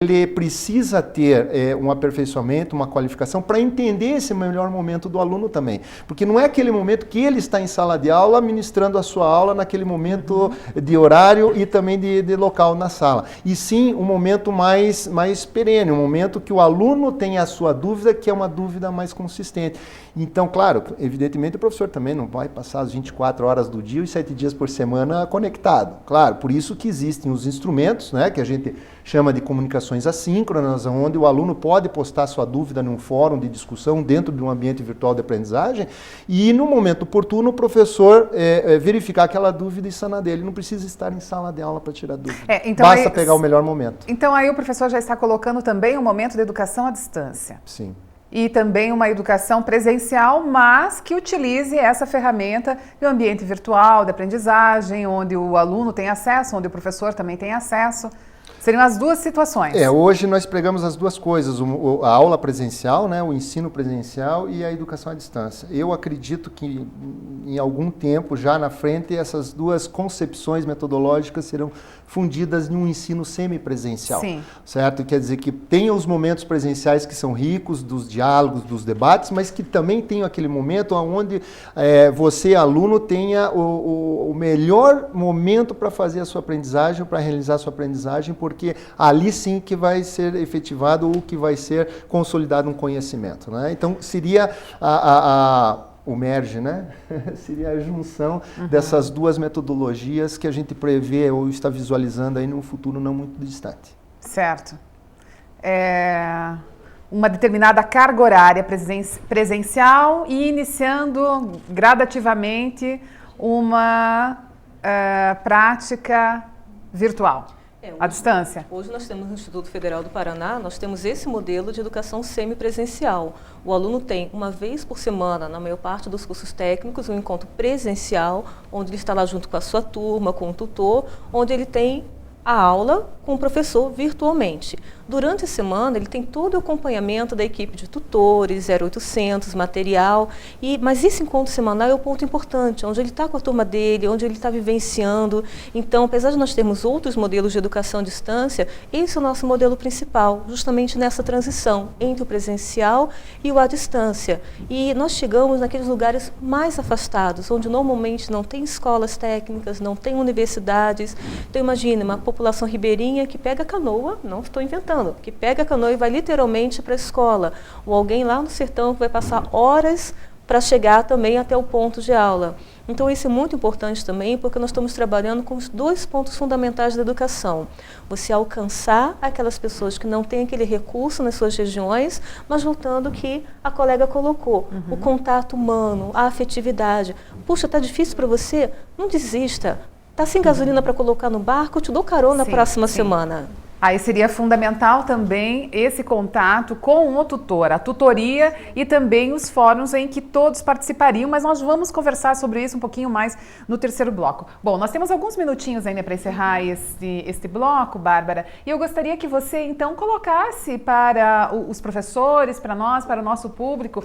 ele precisa ter um aperfeiçoamento, uma qualificação para entender esse melhor momento do aluno também. Porque não é aquele momento que ele está em sala de aula, ministrando a sua aula naquele momento de horário e também de local na sala. E sim um momento mais perene, um momento que o aluno tem a sua dúvida, que é uma dúvida mais consistente. Então, claro, evidentemente o professor também não vai passar as 24 horas do dia e 7 dias por semana conectado. Claro, por isso que existem os instrumentos, né, que a gente chama de comunicações assíncronas, onde o aluno pode postar sua dúvida num fórum de discussão dentro de um ambiente virtual de aprendizagem e, no momento oportuno, o professor verificar aquela dúvida e sanar dele. Não precisa estar em sala de aula para tirar dúvida. Então basta pegar o melhor momento. Então aí o professor já está colocando também um momento de educação à distância. Sim. E também uma educação presencial, mas que utilize essa ferramenta de um ambiente virtual, de aprendizagem, onde o aluno tem acesso, onde o professor também tem acesso. Seriam as duas situações. Hoje nós pregamos as duas coisas, a aula presencial, né, o ensino presencial e a educação à distância. Eu acredito que em algum tempo, já na frente, essas duas concepções metodológicas serão fundidas em um ensino semipresencial. Sim. Certo? Quer dizer que tem os momentos presenciais que são ricos, dos diálogos, dos debates, mas que também tem aquele momento onde você, aluno, tenha o melhor momento para fazer a sua aprendizagem, para realizar a sua aprendizagem, porque ali sim que vai ser efetivado ou que vai ser consolidado um conhecimento, né? Então seria o merge, né? Seria a junção dessas duas metodologias que a gente prevê ou está visualizando aí num futuro não muito distante. Certo. Uma determinada carga horária presencial e iniciando gradativamente uma prática virtual. À distância? Hoje nós temos no Instituto Federal do Paraná, nós temos esse modelo de educação semipresencial. O aluno tem, uma vez por semana, na maior parte dos cursos técnicos, um encontro presencial, onde ele está lá junto com a sua turma, com o tutor, onde ele tem a aula com o professor virtualmente. Durante a semana, ele tem todo o acompanhamento da equipe de tutores, 0800, material, mas esse encontro semanal é o ponto importante, onde ele está com a turma dele, onde ele está vivenciando. Então, apesar de nós termos outros modelos de educação à distância, esse é o nosso modelo principal, justamente nessa transição entre o presencial e o à distância. E nós chegamos naqueles lugares mais afastados, onde normalmente não tem escolas técnicas, não tem universidades. Então, imagine uma população ribeirinha que pega canoa, não estou inventando, que pega a canoa e vai literalmente para a escola, ou alguém lá no sertão que vai passar horas para chegar também até o ponto de aula. Então isso é muito importante também, porque nós estamos trabalhando com os dois pontos fundamentais da educação. Você alcançar aquelas pessoas que não têm aquele recurso nas suas regiões, mas voltando ao que a colega colocou, o contato humano, a afetividade. Puxa, está difícil para você? Não desista. Está sem gasolina para colocar no barco? Eu te dou carona na próxima semana. Aí seria fundamental também esse contato com o tutor, a tutoria e também os fóruns em que todos participariam, mas nós vamos conversar sobre isso um pouquinho mais no terceiro bloco. Bom, nós temos alguns minutinhos ainda para encerrar este bloco, Bárbara, e eu gostaria que você então colocasse para os professores, para nós, para o nosso público,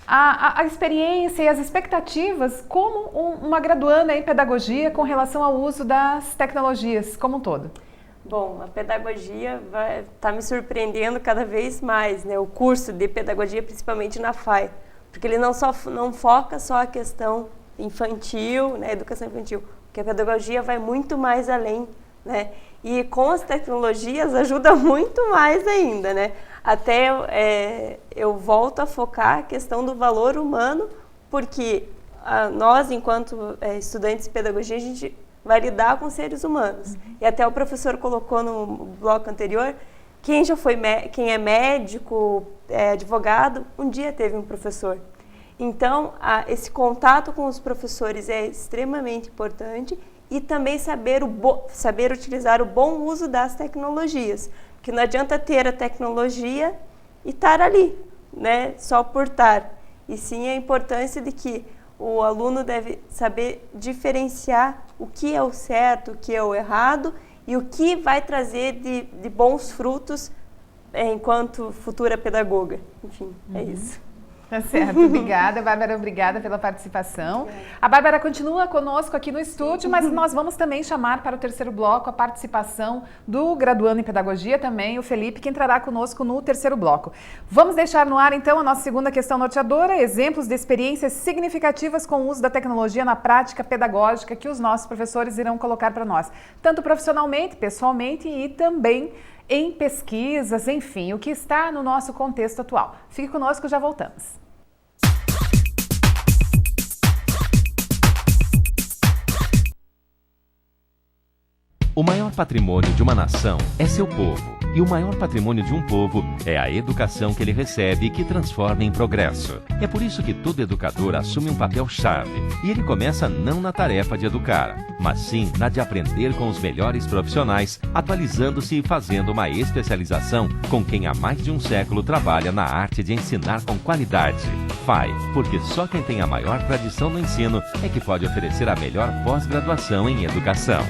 a experiência e as expectativas como uma graduanda em pedagogia com relação ao uso das tecnologias como um todo. Bom, a pedagogia está me surpreendendo cada vez mais, né? O curso de pedagogia, principalmente na FAI, porque ele não foca só a questão infantil, né? Educação infantil, porque a pedagogia vai muito mais além, né? E com as tecnologias ajuda muito mais ainda, né? Até eu volto a focar a questão do valor humano, porque nós, enquanto estudantes de pedagogia, a gente vai lidar com seres humanos. E até o professor colocou no bloco anterior, quem é médico, advogado, um dia teve um professor. Então, esse contato com os professores é extremamente importante e também saber utilizar o bom uso das tecnologias. Porque não adianta ter a tecnologia e estar ali, né, só por estar. E sim a importância de que o aluno deve saber diferenciar o que é o certo, o que é o errado e o que vai trazer de bons frutos enquanto futura pedagoga. Enfim, é isso. Tá certo, obrigada, Bárbara, obrigada pela participação. A Bárbara continua conosco aqui no estúdio, mas nós vamos também chamar para o terceiro bloco a participação do graduando em Pedagogia também, o Felipe, que entrará conosco no terceiro bloco. Vamos deixar no ar, então, a nossa segunda questão norteadora, exemplos de experiências significativas com o uso da tecnologia na prática pedagógica que os nossos professores irão colocar para nós, tanto profissionalmente, pessoalmente e também em pesquisas, enfim, o que está no nosso contexto atual. Fique conosco, já voltamos. O maior patrimônio de uma nação é seu povo. E o maior patrimônio de um povo é a educação que ele recebe e que transforma em progresso. É por isso que todo educador assume um papel-chave. E ele começa não na tarefa de educar, mas sim na de aprender com os melhores profissionais, atualizando-se e fazendo uma especialização com quem há mais de um século trabalha na arte de ensinar com qualidade. FAI, porque só quem tem a maior tradição no ensino é que pode oferecer a melhor pós-graduação em educação.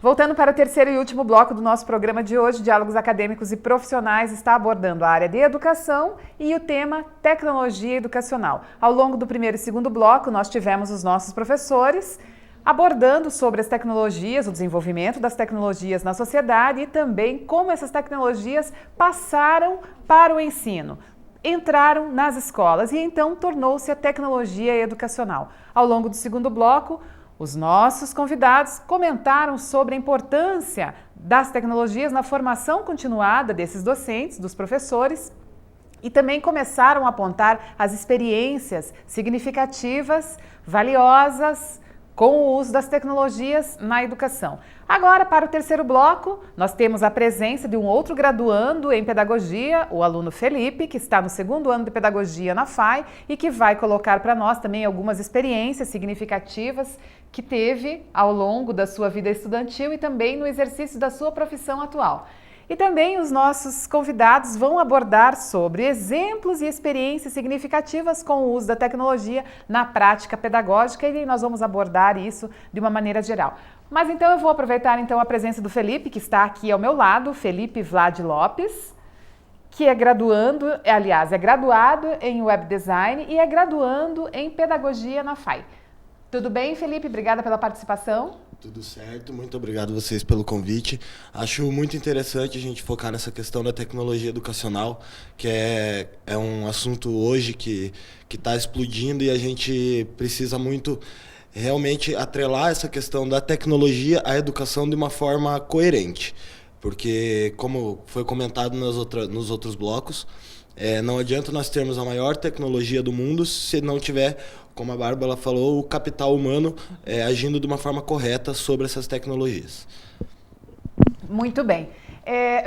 Voltando para o terceiro e último bloco do nosso programa de hoje, Diálogos Acadêmicos e Profissionais está abordando a área de educação e o tema tecnologia educacional. Ao longo do primeiro e segundo bloco, nós tivemos os nossos professores abordando sobre as tecnologias, o desenvolvimento das tecnologias na sociedade e também como essas tecnologias passaram para o ensino. Entraram nas escolas e então tornou-se a tecnologia educacional. Ao longo do segundo bloco, os nossos convidados comentaram sobre a importância das tecnologias na formação continuada desses docentes, dos professores, e também começaram a apontar as experiências significativas, valiosas, com o uso das tecnologias na educação. Agora, para o terceiro bloco, nós temos a presença de um outro graduando em Pedagogia, o aluno Felipe, que está no segundo ano de Pedagogia na FAI e que vai colocar para nós também algumas experiências significativas que teve ao longo da sua vida estudantil e também no exercício da sua profissão atual. E também os nossos convidados vão abordar sobre exemplos e experiências significativas com o uso da tecnologia na prática pedagógica e nós vamos abordar isso de uma maneira geral. Mas então eu vou aproveitar então a presença do Felipe, que está aqui ao meu lado, Felipe Vlad Lopes, que é graduando, aliás, é graduado em Web Design e é graduando em Pedagogia na FAI. Tudo bem, Felipe? Obrigada pela participação. Tudo certo, muito obrigado a vocês pelo convite. Acho muito interessante a gente focar nessa questão da tecnologia educacional, que é um assunto hoje que está explodindo e a gente precisa muito realmente atrelar essa questão da tecnologia à educação de uma forma coerente. Porque, como foi comentado nos outros blocos, não adianta nós termos a maior tecnologia do mundo se não tiver, como a Bárbara falou, o capital humano agindo de uma forma correta sobre essas tecnologias. Muito bem.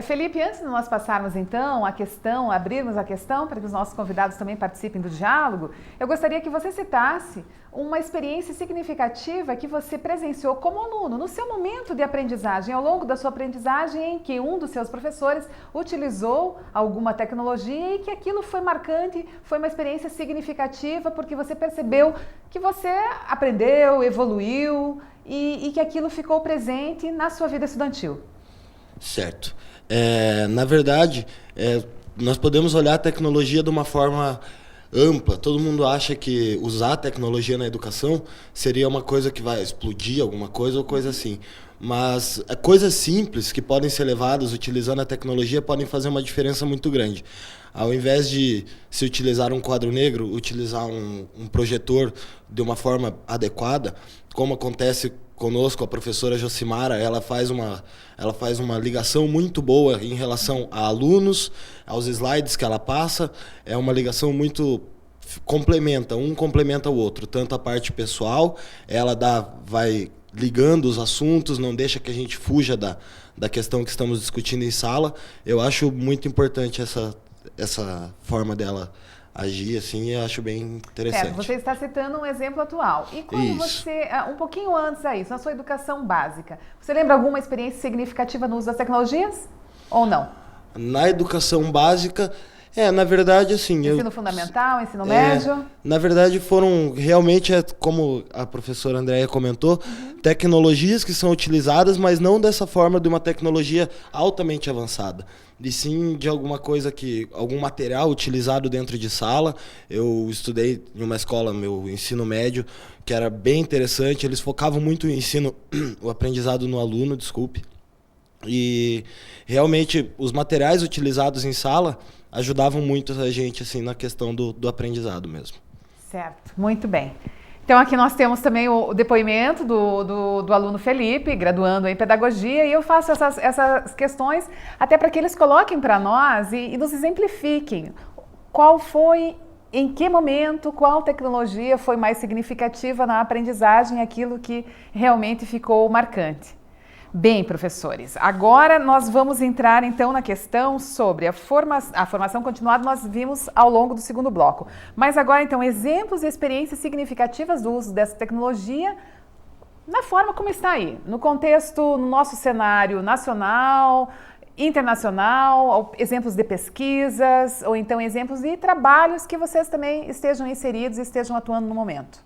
Felipe, antes de nós passarmos então a questão, abrirmos a questão para que os nossos convidados também participem do diálogo, eu gostaria que você citasse uma experiência significativa que você presenciou como aluno, no seu momento de aprendizagem, ao longo da sua aprendizagem, em que um dos seus professores utilizou alguma tecnologia e que aquilo foi marcante, foi uma experiência significativa porque você percebeu que você aprendeu, evoluiu e que aquilo ficou presente na sua vida estudantil. Certo. Na verdade, nós podemos olhar a tecnologia de uma forma ampla. Todo mundo acha que usar a tecnologia na educação seria uma coisa que vai explodir alguma coisa ou coisa assim. Mas coisas simples que podem ser levadas utilizando a tecnologia podem fazer uma diferença muito grande. Ao invés de se utilizar um quadro negro, utilizar um projetor de uma forma adequada, como acontece conosco, a professora Josimara, ela faz uma ligação muito boa em relação a alunos, aos slides que ela passa, é uma ligação muito complementa, um complementa o outro, tanto a parte pessoal, ela vai ligando os assuntos, não deixa que a gente fuja da questão que estamos discutindo em sala. Eu acho muito importante essa forma dela agir, assim, eu acho bem interessante. Você está citando um exemplo atual. E quando você, um pouquinho antes a isso, na sua educação básica, você lembra alguma experiência significativa no uso das tecnologias? Ou não? Na educação básica, Na verdade, assim... Ensino fundamental, ensino médio? Na verdade, foram realmente, como a professora Andréia comentou, tecnologias que são utilizadas, mas não dessa forma de uma tecnologia altamente avançada. E sim de alguma coisa algum material utilizado dentro de sala. Eu estudei em uma escola, meu ensino médio, que era bem interessante. Eles focavam muito o aprendizado no aluno, desculpe. E realmente os materiais utilizados em sala ajudavam muito a gente assim, na questão do aprendizado mesmo. Certo, muito bem. Então aqui nós temos também o depoimento do aluno Felipe, graduando em pedagogia, e eu faço essas questões até para que eles coloquem para nós e nos exemplifiquem qual foi, em que momento, qual tecnologia foi mais significativa na aprendizagem, aquilo que realmente ficou marcante. Bem, professores, agora nós vamos entrar então na questão sobre a formação continuada, nós vimos ao longo do segundo bloco. Mas agora então, exemplos e experiências significativas do uso dessa tecnologia na forma como está aí, no contexto, no nosso cenário nacional, internacional, exemplos de pesquisas, ou então exemplos de trabalhos que vocês também estejam inseridos e estejam atuando no momento.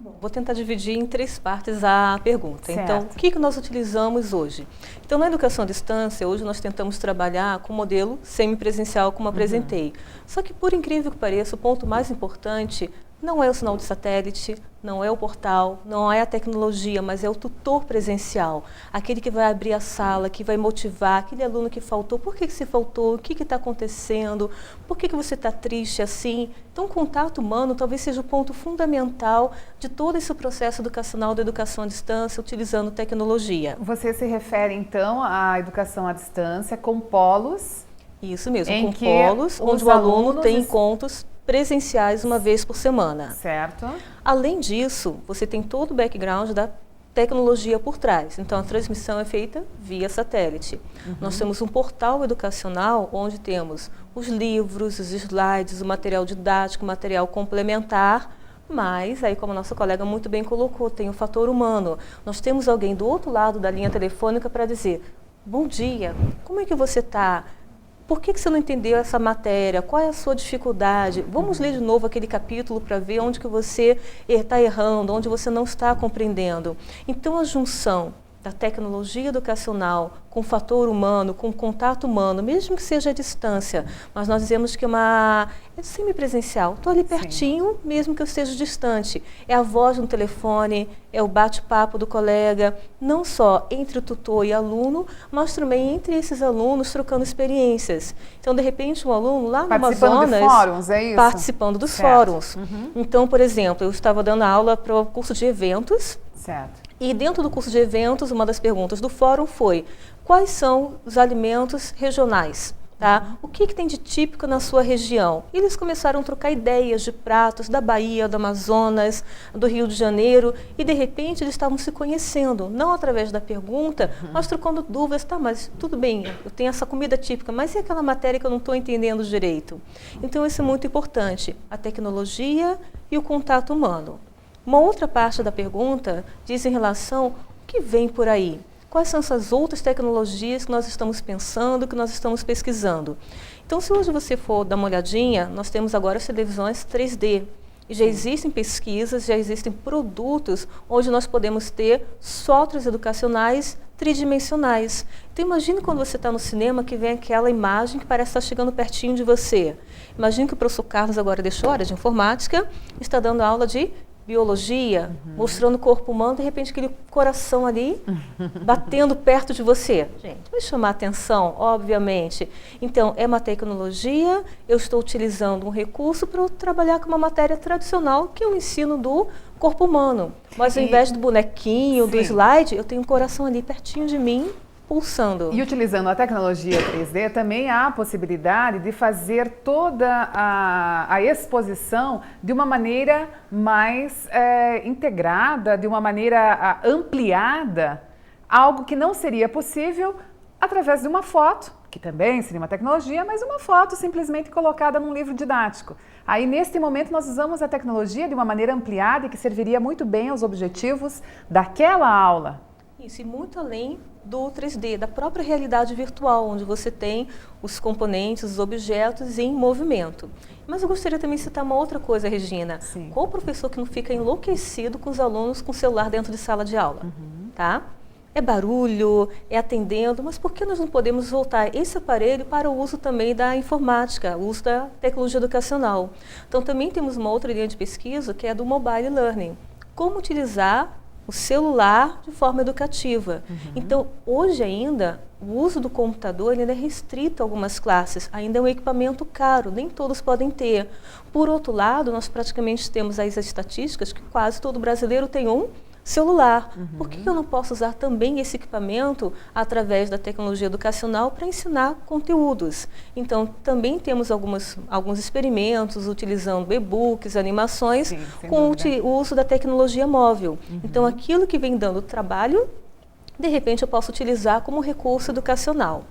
Bom, vou tentar dividir em 3 partes a pergunta. Certo. Então, o que nós utilizamos hoje? Então, na educação à distância, hoje nós tentamos trabalhar com o modelo semipresencial, como apresentei. Só que, por incrível que pareça, o ponto mais importante não é o sinal de satélite, não é o portal, não é a tecnologia, mas é o tutor presencial. Aquele que vai abrir a sala, que vai motivar aquele aluno que faltou. Por que você faltou? O que está acontecendo? Por que você está triste assim? Então, o contato humano talvez seja o ponto fundamental de todo esse processo educacional da educação à distância, utilizando tecnologia. Você se refere, então, à educação à distância com polos? Isso mesmo, com polos, onde o aluno tem encontros presenciais uma vez por semana. Certo. Além disso, você tem todo o background da tecnologia por trás. Então, a transmissão é feita via satélite. Nós temos um portal educacional onde temos os livros, os slides, o material didático, o material complementar, mas, aí como a nossa colega muito bem colocou, tem o fator humano. Nós temos alguém do outro lado da linha telefônica para dizer: bom dia, como é que você está? Por que você não entendeu essa matéria? Qual é a sua dificuldade? Vamos ler de novo aquele capítulo para ver onde que você está errando, onde você não está compreendendo. Então, a junção da tecnologia educacional com o fator humano, com o contato humano, mesmo que seja à distância, mas nós dizemos que é semipresencial. Estou ali pertinho, sim, mesmo que eu esteja distante. É a voz no telefone, é o bate-papo do colega, não só entre o tutor e aluno, mas também entre esses alunos trocando experiências. Então, de repente, um aluno lá no Amazonas... Participando de fóruns, é isso? Participando dos fóruns. Então, por exemplo, eu estava dando aula para o curso de eventos. Certo. E dentro do curso de eventos, uma das perguntas do fórum foi: quais são os alimentos regionais? Tá? O que tem de típico na sua região? E eles começaram a trocar ideias de pratos da Bahia, do Amazonas, do Rio de Janeiro, e de repente eles estavam se conhecendo, não através da pergunta, mas trocando dúvidas. Tá, mas tudo bem, eu tenho essa comida típica, mas e aquela matéria que eu não estou entendendo direito? Então isso é muito importante, a tecnologia e o contato humano. Uma outra parte da pergunta diz em relação ao que vem por aí. Quais são essas outras tecnologias que nós estamos pensando, que nós estamos pesquisando? Então, se hoje você for dar uma olhadinha, nós temos agora as televisões 3D. E já existem pesquisas, já existem produtos onde nós podemos ter softwares educacionais tridimensionais. Então, imagine quando você está no cinema que vem aquela imagem que parece estar chegando pertinho de você. Imagine que o professor Carlos agora deixou a área de informática, está dando aula de biologia, mostrando o corpo humano, de repente aquele coração ali batendo perto de você. Gente, vai chamar atenção, obviamente. Então, é uma tecnologia, eu estou utilizando um recurso para trabalhar com uma matéria tradicional, que é o ensino do corpo humano. Mas ao invés do bonequinho, do slide, eu tenho um coração ali pertinho de mim, pulsando. E utilizando a tecnologia 3D, também há a possibilidade de fazer toda a exposição de uma maneira mais integrada, de uma maneira ampliada, algo que não seria possível através de uma foto, que também seria uma tecnologia, mas uma foto simplesmente colocada num livro didático. Aí, neste momento, nós usamos a tecnologia de uma maneira ampliada e que serviria muito bem aos objetivos daquela aula. Isso, e muito além do 3D, da própria realidade virtual, onde você tem os componentes, os objetos em movimento. Mas eu gostaria também de citar uma outra coisa, Regina. Sim. Qual professor que não fica enlouquecido com os alunos com o celular dentro de sala de aula? Tá? É barulho, é atendendo, mas por que nós não podemos voltar esse aparelho para o uso também da informática, o uso da tecnologia educacional? Então, também temos uma outra linha de pesquisa que é do mobile learning. Como utilizar o celular de forma educativa. Então, hoje ainda, o uso do computador ainda é restrito a algumas classes, ainda é um equipamento caro, nem todos podem ter. Por outro lado, nós praticamente temos as estatísticas que quase todo brasileiro tem um celular. Por que eu não posso usar também esse equipamento através da tecnologia educacional para ensinar conteúdos? Então, também temos alguns experimentos utilizando e-books, animações, com o uso da tecnologia móvel. Então, aquilo que vem dando trabalho, de repente eu posso utilizar como recurso educacional.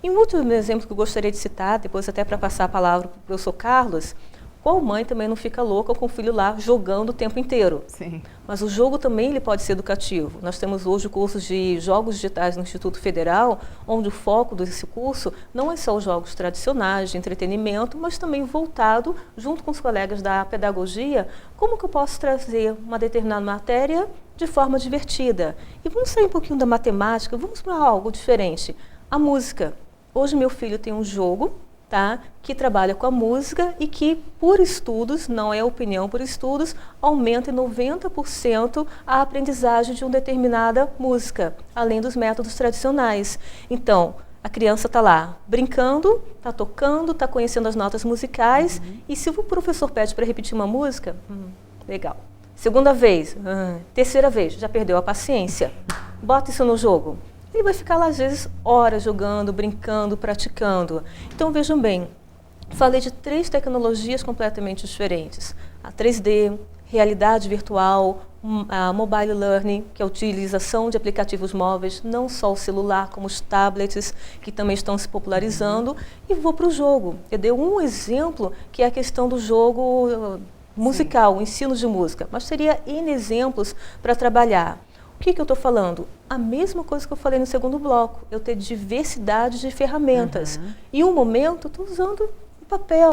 E um último exemplo que eu gostaria de citar, depois até para passar a palavra para o professor Carlos, qual mãe também não fica louca com o filho lá jogando o tempo inteiro? Sim. Mas o jogo também ele pode ser educativo. Nós temos hoje cursos de jogos digitais no Instituto Federal, onde o foco desse curso não é só os jogos tradicionais de entretenimento, mas também voltado, junto com os colegas da pedagogia, como que eu posso trazer uma determinada matéria de forma divertida. E vamos sair um pouquinho da matemática, vamos para algo diferente. A música. Hoje meu filho tem um jogo, tá, que trabalha com a música e que, por estudos, não é opinião, por estudos, aumenta em 90% a aprendizagem de uma determinada música, além dos métodos tradicionais. Então, a criança está lá brincando, está tocando, está conhecendo as notas musicais, e se o professor pede para repetir uma música, legal. Segunda vez, terceira vez, já perdeu a paciência. Bota isso no jogo. Ele vai ficar lá, às vezes, horas jogando, brincando, praticando. Então, vejam bem, falei de 3 tecnologias completamente diferentes. A 3D, realidade virtual, a mobile learning, que é a utilização de aplicativos móveis, não só o celular, como os tablets, que também estão se popularizando. E vou para o jogo. Eu dei um exemplo, que é a questão do jogo musical, o ensino de música. Mas teria N exemplos para trabalhar. O que eu estou falando? A mesma coisa que eu falei no segundo bloco, eu ter diversidade de ferramentas. Em um momento, estou usando papel.